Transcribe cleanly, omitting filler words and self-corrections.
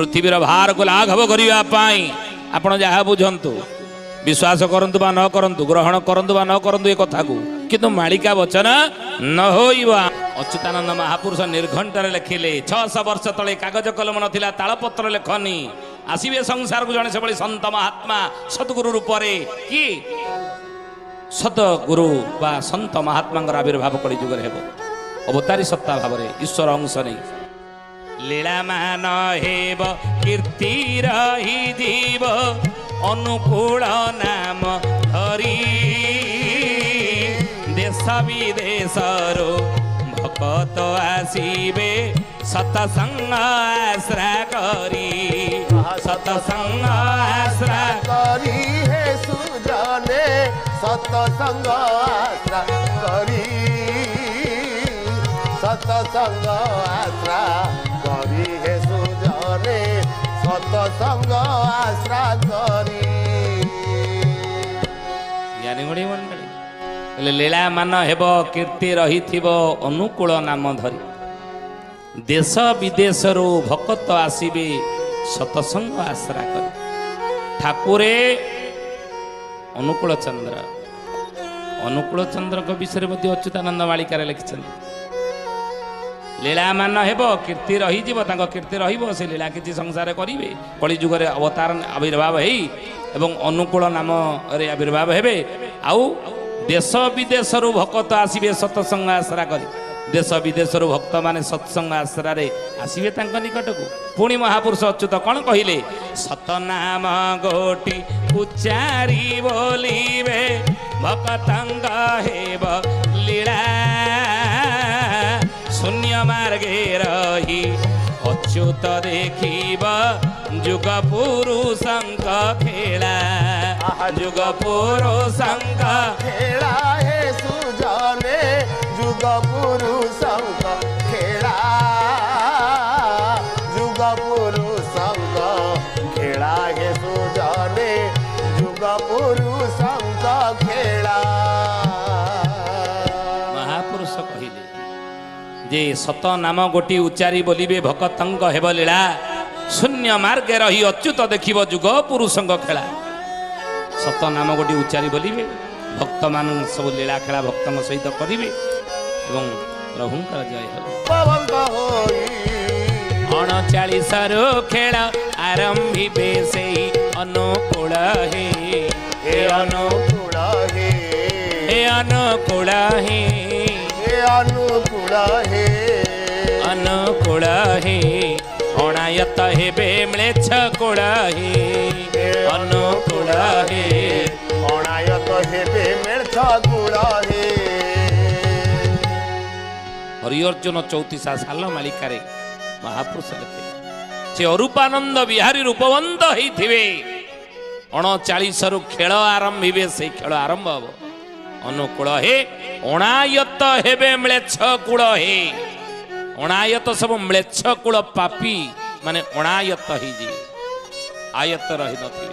पृथ्वीर भार को लाघव करने आपण जहाँ बुझंतु विश्वास करंतु बा न करंतु ग्रहण करंतु बा न करंतु ए कथा को किंतु मालिका वचन न होइबा। अच्युतानंद महापुरुष निर्घंटार लिखिले 600 वर्ष तले कागज कलम नथिला तालपत्र लेखनी आसीबे संसार को जने से संत महात्मा सतगुरु रूपरे कि सतगुरु बा संत महात्मा आविर्भाव कली जुग हेबो अवतारी सत्ता भाव ईश्वर अंश नहीं लीला मान हेब कीर्ति रही जीव अनुकूल नाम धरी देश विदेशर भक्त आसीबे सतसंग आश्रा करी सतसंग आश्रा करी हे सुजाने सतसंग आश्रा करी सतसंग आश्रा करी हे सुजाने सतसंग आश्रा करी। ज्ञानी गुणी मंडली लीला मान हेब कीर्ति रही अनुकूल नाम धरी देश विदेश भक्त आसीबे सतसंग आश्रा कर ठाकुरे अनुकूल चंद्र को विषय में अच्युतानंद मालिकार लिखिं लीला मान हेब कीर्ति रही कीर्ति रही से लीला किसी संसार करेंगे कली जुगे अवतार आविर्भाव एवं अनुकूल नाम आविर्भाव हेबे आउ देश विदेश भक्त आसीबे सतसंग आश्रा कर देश विदेश भक्त माने सत्संग आश्रा आसीबे निकट को पुणी महापुरुष अच्युत कौन कहले सतनाम गोटी उच्चारी बोलिबे भक्तंग हेब लीला शून्य मार्गे रही अच्युत देखिब जुग पुरुषंक खेला जुग पुरुषंक खेला हे सुजाने जुग पुरुषंक खेला जुग पुरुषंक खेला हे सुजाने जुग पुरुषंक खेला। महापुरुष कहले जे सत नाम गोटी उच्चारी बोलिबे भक्तंग हेब लीला शून्य मार्गे रही अच्युत देखिब जुग पुरुषंग खेला सत नाम गोटी उच्चारी बोलिबे भक्त मान सब लीला खेला भक्तों सहित करेंगे एवं प्रभुंकर जय हो 39 खेल आरंभिबे से अनुकूल हे अनुकूल हे अनुकूल हे अनुकूल हे अनुकूल हे अणायत हेबे म्लेच्छ कुल हे अनुकूल हे अणायत हेबे म्लेच्छ कुल हे। हरिअर्जुन 34 साल मालिकार महापुरुष लिखे से अरूपानंद बिहारी रूपवंत होइथिबे 39 खेल आरंभिबे से खेल आरंभ हब अनुकूल हे अणायत हेबे म्लेच्छ कुल हे अणायत सब म्लेच्छ कुल पापी माने अणायत ही जी आयत रही नथी